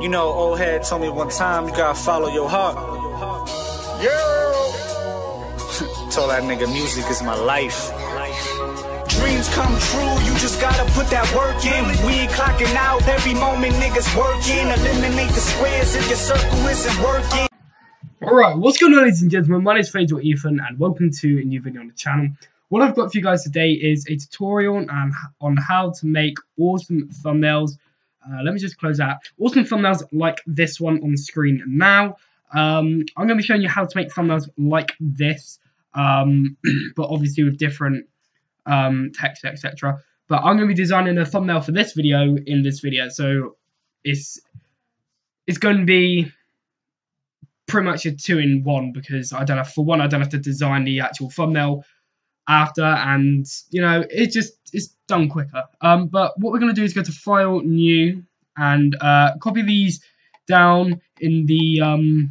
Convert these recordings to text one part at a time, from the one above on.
You know, old head told me one time, you gotta follow your heart. Yeah. Told that nigga music is my life. Dreams come true, you just gotta put that work in. We ain't clocking out, every moment niggas working. Eliminate the squares if your circle isn't working. Alright, what's going on, ladies and gentlemen? My name is FadeZ Ethan and welcome to a new video on the channel. What I've got for you guys today is a tutorial on how to make awesome thumbnails. Let me just close out. Awesome thumbnails like this one on the screen now. I'm going to be showing you how to make thumbnails like this, but obviously with different text, etc. But I'm going to be designing a thumbnail for this video in this video, so it's going to be pretty much a 2-in-1 because I don't have to design the actual thumbnail after, and you know it's done quicker. But what we're going to do is go to File, New, and copy these down in the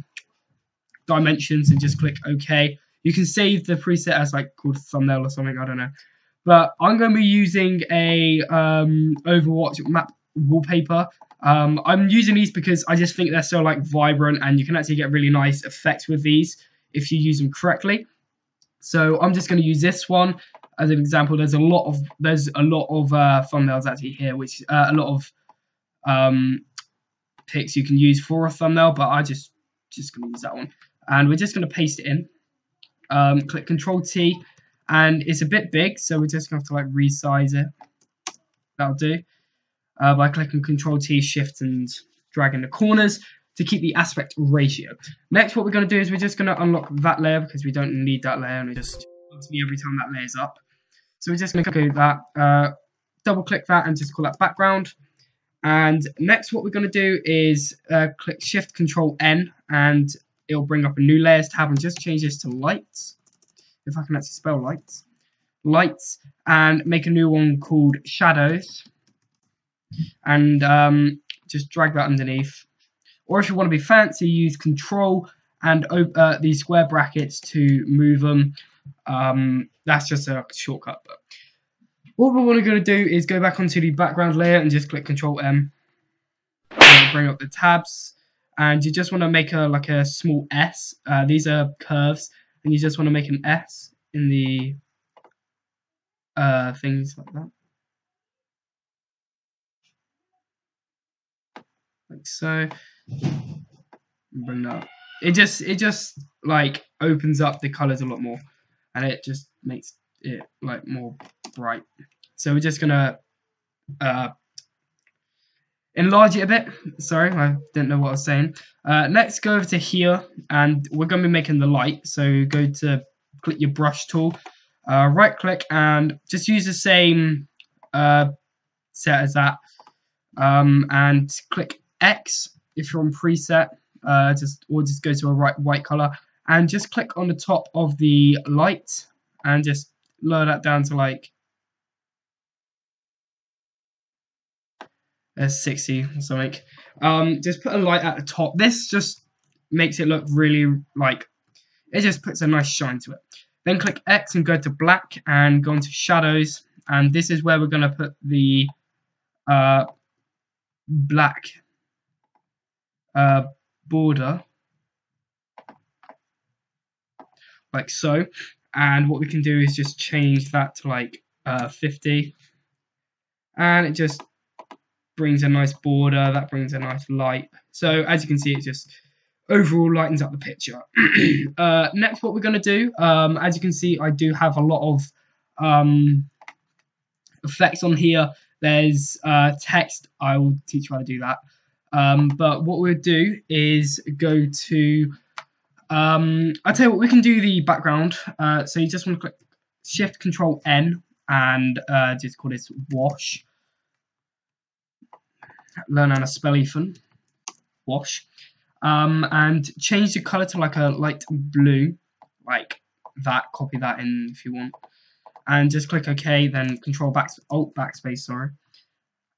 dimensions and just click OK. You can save the preset as like called thumbnail or something, I don't know. But I'm going to be using a Overwatch map wallpaper. I'm using these because I just think they're so like vibrant, and you can actually get really nice effects with these if you use them correctly. So I'm just going to use this one as an example. There's a lot of thumbnails actually here, which a lot of pics you can use for a thumbnail, but I just going to use that one, and we're just going to paste it in. Click Control T, and it's a bit big, so we're just going to have to like resize it. That'll do. By clicking Control T, Shift, and dragging the corners to keep the aspect ratio. Next, what we're going to do is we're just going to unlock that layer because we don't need that layer, and it just comes to me every time that layer's up. So we're just going to click that, double click that, and just call that background. And next, what we're going to do is click Shift Control N, and it'll bring up a new layers tab, and just change this to lights. If I can actually spell lights. Lights, and make a new one called shadows. And just drag that underneath. Or if you want to be fancy, use Control and these square brackets to move them. That's just a shortcut. But what we're going to do is go back onto the background layer and just click Control M. And bring up the tabs, and you just want to make a small S. These are curves, and you just want to make an S in the things like that. Like so. Bring that up. It just like opens up the colors a lot more, and it just makes it like more bright. So we're just gonna enlarge it a bit. Sorry, I didn't know what I was saying. Next, go over to here, and we're gonna be making the light. So go to click your brush tool, right click, and just use the same set as that, and click X if you're on preset. Just go to a white color, and just click on the top of the light, and just lower that down to like 60 or something. Just put a light at the top. This just makes it look really like, it just puts a nice shine to it. Then click X and go to black and go into shadows, and this is where we're going to put the black border, like so. And what we can do is just change that to like 50, and it just brings a nice border, that brings a nice light. So as you can see, it just overall lightens up the picture. Next, what we're going to do, as you can see, I do have a lot of effects on here. There's text. I will teach you how to do that. But what we'll do is go to, I'll tell you what, we can do the background. So you just want to click Shift Control N, and just call this wash. Learn how to spell Ethan. Wash. And change the color to like a light blue, like that. Copy that in if you want, and just click OK. Then Alt backspace, sorry.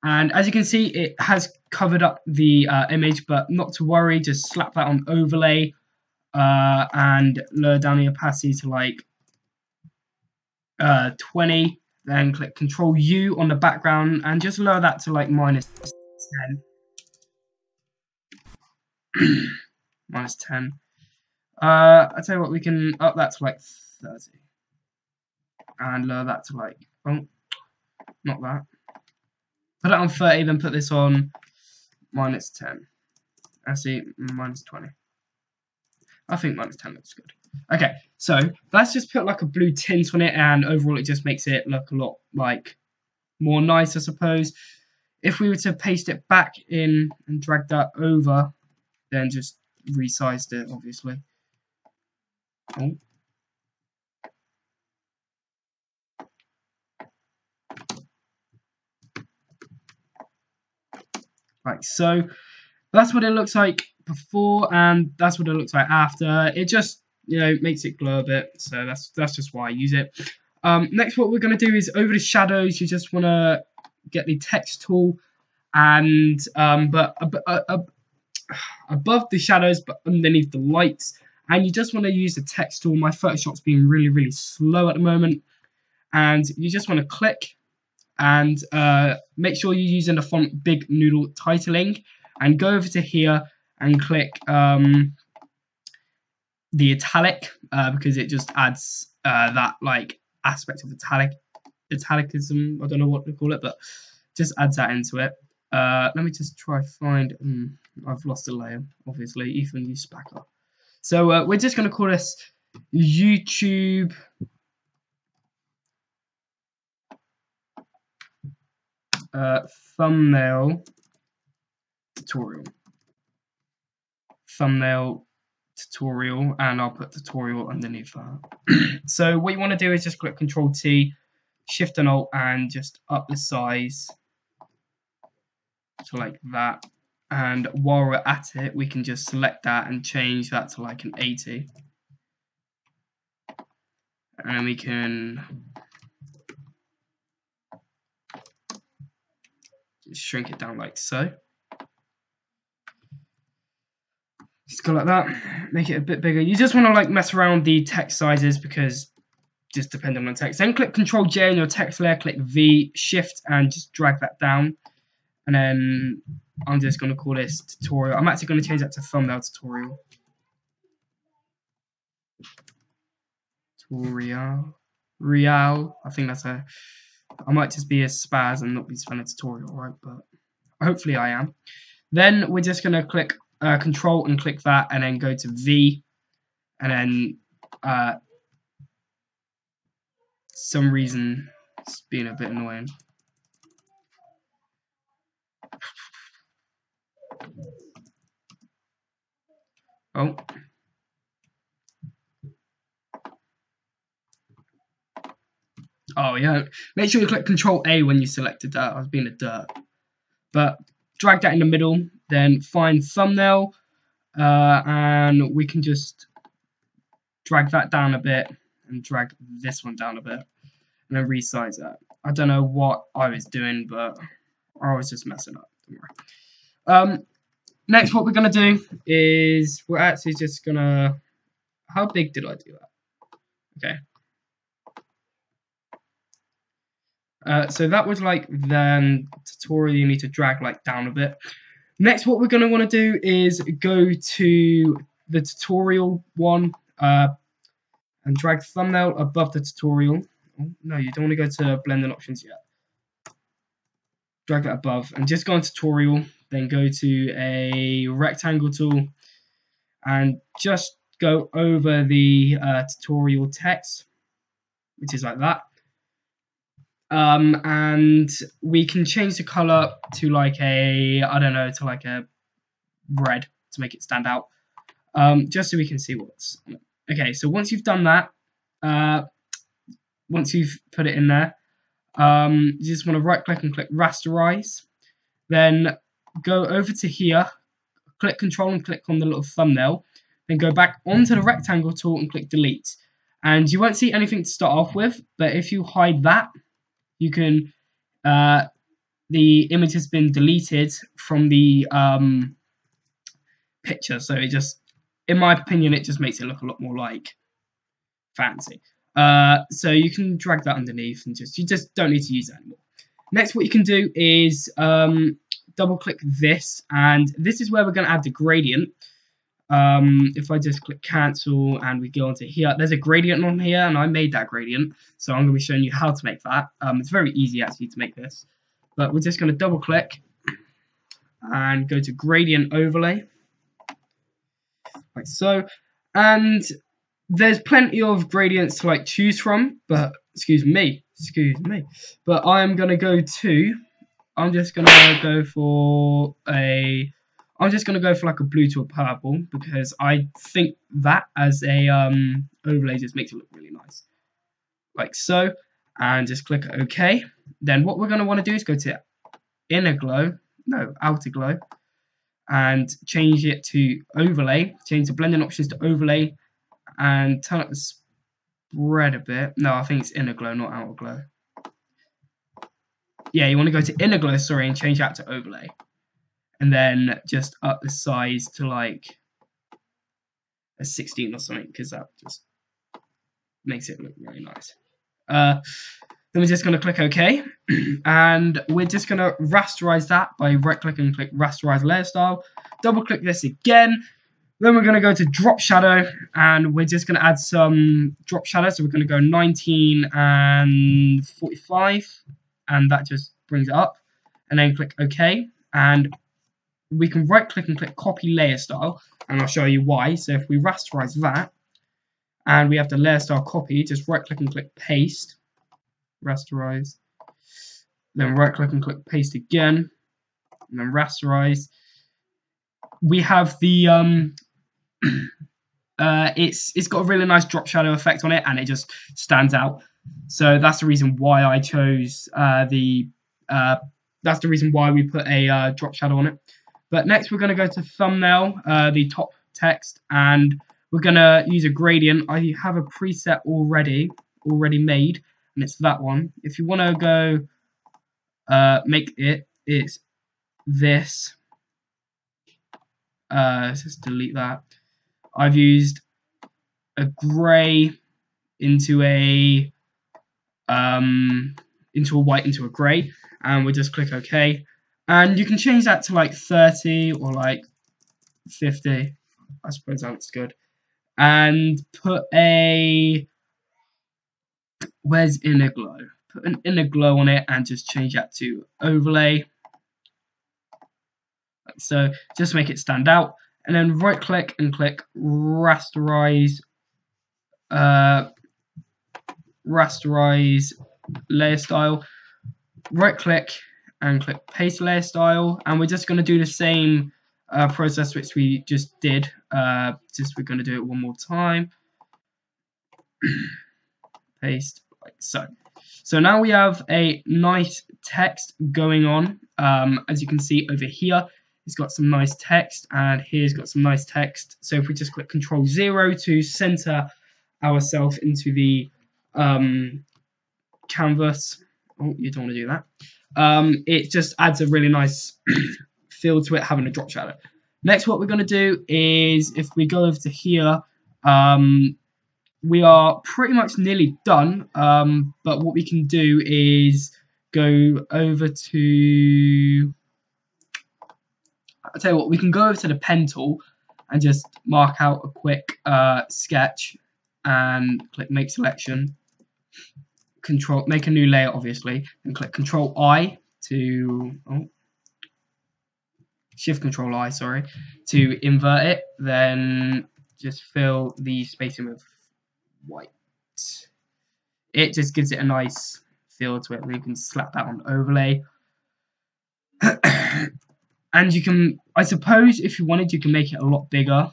And as you can see, it has covered up the image, but not to worry, just slap that on overlay, and lower down the opacity to like 20. Then click Control U on the background and just lower that to like -10. minus 10. I tell you what, we can up that to like 30, and lower that to like, oh, not that. Put it on 30, then put this on minus 10. Actually, minus 20. I think minus 10 looks good. Okay, so let's just put like a blue tint on it, and overall it just makes it look a lot like more nice, I suppose. If we were to paste it back in and drag that over, then just resized it, obviously. Oh. Like so. That's what it looks like before, and that's what it looks like after. It just, you know, makes it glow a bit, so that's just why I use it. Next, what we're going to do is over the shadows, you just want to get the text tool, and but above the shadows, but underneath the lights, and you just want to use the text tool. My Photoshop's being really slow at the moment, and you just want to click and make sure you're using the font Big Noodle titling, and go over to here and click the italic, because it just adds that like aspect of italicism. I don't know what to call it, but just adds that into it. Let me just try find. I've lost a layer, obviously. Ethan used spacker. So we're just going to call this YouTube thumbnail tutorial. Thumbnail tutorial, and I'll put tutorial underneath that. So what you want to do is just click Control T, Shift and Alt, and just up the size to like that. And while we're at it, we can just select that and change that to like an 80. And then we can just shrink it down like so. Just go like that, make it a bit bigger. You just want to like mess around the text sizes, because just depending on the text. Then click Control J on your text layer, click V, Shift, and just drag that down. And then I'm just going to call this tutorial. I'm actually going to change that to thumbnail tutorial. Real. I think that's I might just be a spaz and not be spelling tutorial, right? But hopefully I am. Then we're just going to click Control and click that, and then go to V, and then some reason it's being a bit annoying. Oh yeah, make sure you click Control A when you selected that. I was being a dirt. But drag that in the middle, then find thumbnail, and we can just drag that down a bit and drag this one down a bit, and then resize that. I don't know what I was doing, but I was just messing up. Don't worry. Next, what we're gonna do is we're actually just gonna. How big did I do that? Okay. So that was like then tutorial. You need to drag like down a bit. Next, what we're gonna want to do is go to the tutorial one and drag thumbnail above the tutorial. Oh, no, you don't want to go to blending options yet. Drag that above and just go on tutorial. Then go to a rectangle tool and just go over the tutorial text, which is like that. And we can change the color to like a, I don't know, to like a red to make it stand out, just so we can see what's. Okay, so once you've done that, once you've put it in there, you just want to right click and click rasterize, then go over to here, click Control and click on the little thumbnail, then go back onto the rectangle tool and click delete. And you won't see anything to start off with, but if you hide that, you can, the image has been deleted from the picture. So it just, in my opinion, it just makes it look a lot more like fancy. So you can drag that underneath and you just don't need to use that anymore. Next, what you can do is double click this, and this is where we're going to add the gradient. If I just click cancel and we go onto here, there's a gradient on here, and I made that gradient, so I'm going to be showing you how to make that. It's very easy actually to make this, but we're just going to double click and go to gradient overlay, like so. And there's plenty of gradients to like choose from, but excuse me, but I'm just gonna go for like a blue to a purple, because I think that as a overlay just makes it look really nice, like so. And just click OK. Then what we're gonna want to do is go to outer glow, and change it to overlay. Change the blending options to overlay, and turn up the spread a bit. No, I think it's inner glow, not outer glow. Yeah, you want to go to inner glow, sorry, and change that to overlay. And then just up the size to like a 16 or something, because that just makes it look really nice. Then we're just going to click OK. And we're just going to rasterize that by right-click and click Rasterize Layer Style. Double-click this again. Then we're going to go to Drop Shadow, and we're just going to add some drop shadow. So we're going to go 19 and 45, and that just brings it up. And then click OK. And we can right-click and click Copy Layer Style, and I'll show you why. So if we rasterize that, and we have the layer style copy, just right-click and click Paste. Rasterize. Then right-click and click Paste again, and then rasterize. We have the it's got a really nice drop shadow effect on it, and it just stands out. So that's the reason why I chose that's the reason why we put a drop shadow on it. But next we're going to go to thumbnail, the top text, and we're going to use a gradient. I have a preset already made, and it's that one. If you want to go make it's this. Let's just delete that. I've used a grey into a white into a grey, and we'll just click OK. And you can change that to like 30 or like 50. I suppose that's good. And put where's inner glow? Put an inner glow on it and just change that to overlay. So just make it stand out, and then right click and click rasterize layer style. Right click and click paste layer style, and we're just going to do the same process which we just did. We're going to do it one more time. Paste like so. So now we have a nice text going on. As you can see over here, it's got some nice text, and here's got some nice text. So if we just click Control-0 to center ourselves into the canvas. Oh, you don't want to do that. It just adds a really nice feel to it, having a drop shadow. Next, what we're going to do is, if we go over to here, we are pretty much nearly done. But what we can do is go over to... I'll tell you what, we can go over to the pen tool and just mark out a quick sketch and click Make Selection. Make a new layer, obviously, and click Control-I to... Shift-Control-I, sorry, to invert it. Then just fill the spacing with white. It just gives it a nice feel to it. And you can slap that on overlay. And you can, I suppose, if you wanted, you can make it a lot bigger,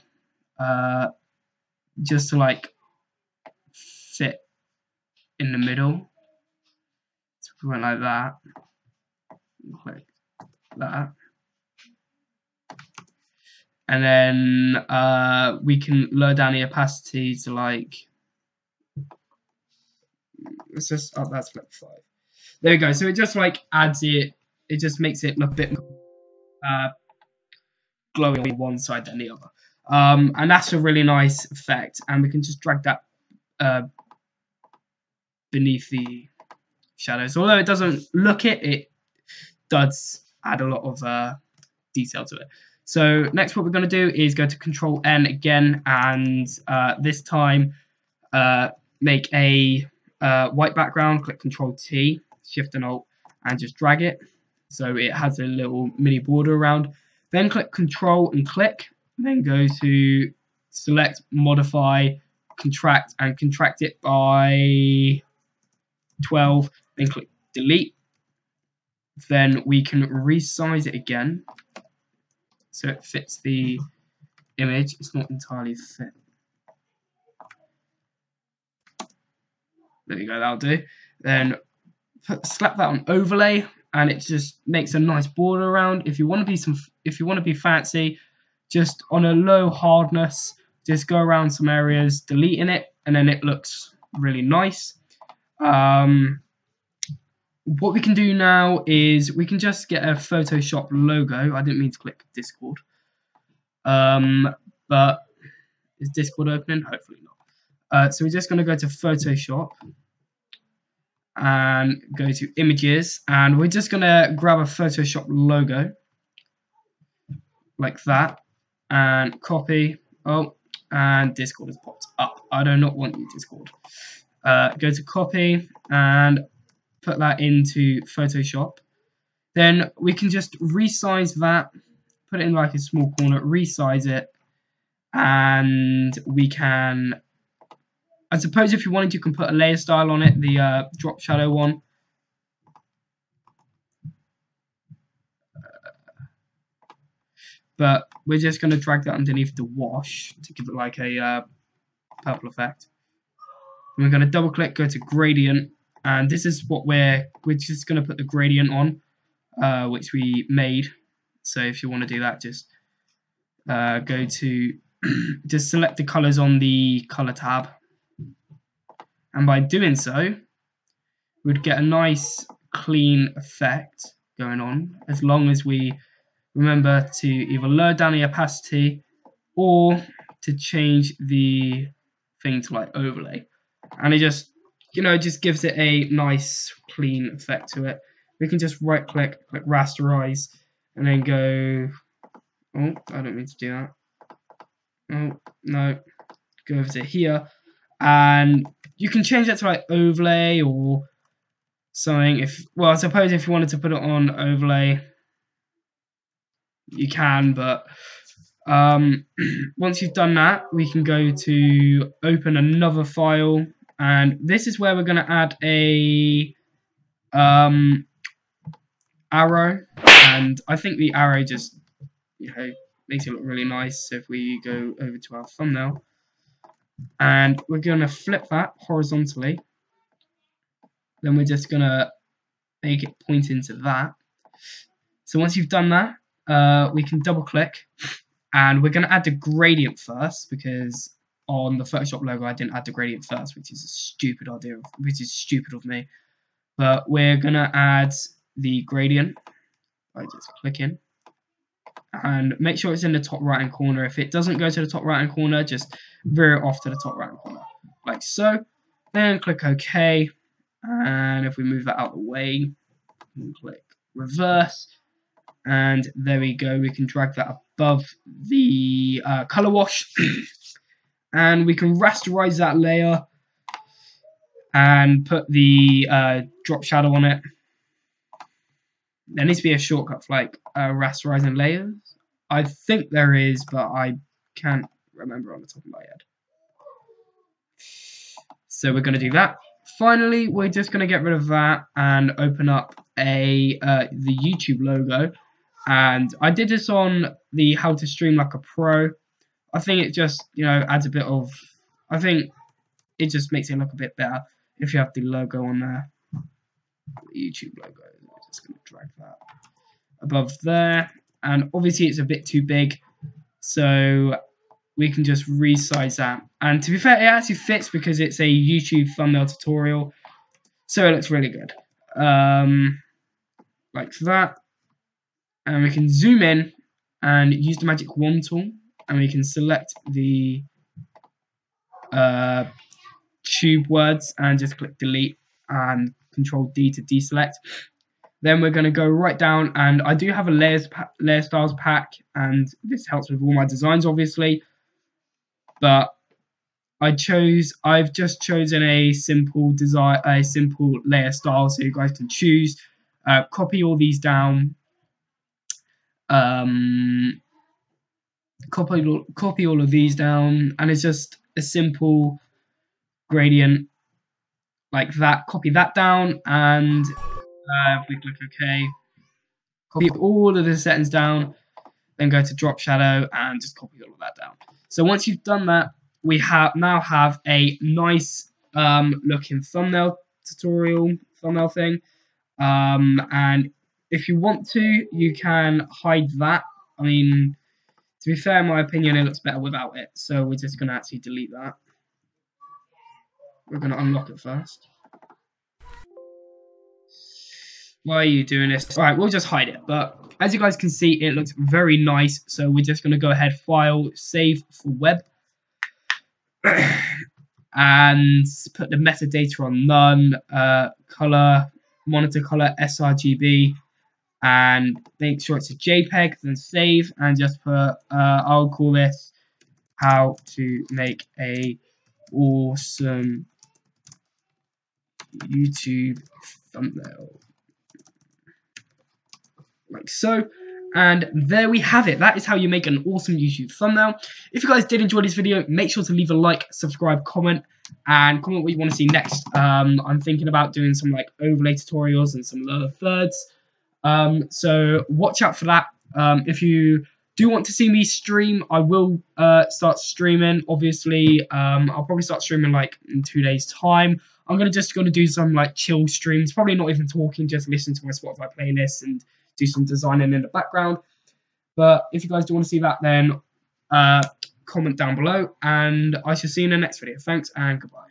just to like fit in the middle. So if we went like that, click that, and then we can lower down the opacity to like, let's just up that to like 5. There we go. So it just like adds it. It just makes it look a bit glowing on one side than the other, and that's a really nice effect. And we can just drag that beneath the shadows. Although it doesn't look it, it does add a lot of detail to it. So next what we're going to do is go to Control N again, and this time make a white background, click Control T, Shift and Alt, and just drag it so it has a little mini border around. Then click Control and click, then go to select, modify, contract, and contract it by 12, then click delete. Then we can resize it again so it fits the image. It's not entirely fit. There you go, that'll do. Then slap that on overlay, and it just makes a nice border around. If you want to be fancy, just on a low hardness, just go around some areas, deleting it, and then it looks really nice. What we can do now is we can just get a Photoshop logo. I didn't mean to click Discord. But is Discord opening? Hopefully not. So we're just going to go to Photoshop and go to Images, and we're just going to grab a Photoshop logo like that and copy. Oh, and Discord has popped up. I do not want you, Discord. Go to copy and put that into Photoshop. Then we can just resize that, put it in like a small corner, resize it, and we can, I suppose if you wanted, you can put a layer style on it, the drop shadow one. But we're just going to drag that underneath the wash to give it like a purple effect. And we're going to double click, go to gradient, and this is what we're just going to put the gradient on, which we made. So if you want to do that, just go to just select the colors on the color tab, and by doing so we'd get a nice clean effect going on, as long as we remember to either lower down the opacity or to change the thing to like overlay, and it just, you know, just gives it a nice clean effect to it. We can just right click rasterize, and then go, oh, I don't mean to do that. Oh, no, go over to here, and you can change that to like overlay or something. If, well, I suppose if you wanted to put it on overlay, you can, but once you've done that, we can go to open another file, and this is where we're going to add a arrow, and I think the arrow just, you know, makes it look really nice. So if we go over to our thumbnail, and we're going to flip that horizontally, then we're just going to make it point into that. So once you've done that, we can double click, and we're going to add the gradient first, because on the Photoshop logo I didn't add the gradient first, which is a stupid idea, which is stupid of me. But we're going to add the gradient by just clicking, and make sure it's in the top right hand corner. If it doesn't go to the top right hand corner, just veer it off to the top right hand corner, like so. Then click OK, and if we move that out of the way, and click reverse, and there we go. We can drag that above the color wash, and we can rasterize that layer and put the drop shadow on it. There needs to be a shortcut for like rasterizing layers. I think there is, but I can't remember on the top of my head. So we're going to do that. Finally, we're just going to get rid of that and open up the YouTube logo. And I did this on the How to Stream Like a Pro. I think it just, you know, adds a bit of, I think it just makes it look a bit better if you have the logo on there. The YouTube logo. I'm just going to drag that above there. And obviously it's a bit too big, so we can just resize that. And to be fair, it actually fits because it's a YouTube thumbnail tutorial, so it looks really good. Like that. And we can zoom in and use the magic wand tool, and we can select the tube words and just click delete and Control D to deselect. Then we're going to go right down, and I do have a layer styles pack, and this helps with all my designs, obviously. But I've just chosen a simple design, a simple layer style, so you guys can choose. Copy all these down. Copy all of these down, and it's just a simple gradient like that. Copy that down, and we click OK. Copy all of the settings down, then go to drop shadow and just copy all of that down. So once you've done that, we now have a nice looking thumbnail thing. And if you want to, you can hide that. I mean, to be fair, in my opinion, it looks better without it. So we're just going to actually delete that. We're going to unlock it first. Why are you doing this? Alright, we'll just hide it. But as you guys can see, it looks very nice. So we're just going to go ahead, File, Save for Web. And put the metadata on none. Color, monitor color, sRGB. And make sure it's a JPEG, then save. And just put, I'll call this how to make a awesome YouTube thumbnail. Like so, and there we have it. That is how you make an awesome YouTube thumbnail. If you guys did enjoy this video, make sure to leave a like, subscribe, comment, and comment what you want to see next. I'm thinking about doing some like overlay tutorials and some lower thirds, so watch out for that. If you do want to see me stream, I will start streaming. Obviously, I'll probably start streaming like in 2 days time. I'm gonna do some like chill streams, probably not even talking, just listen to my Spotify playlist and do some designing in the background. But if you guys do want to see that, then comment down below, and I shall see you in the next video. Thanks and goodbye.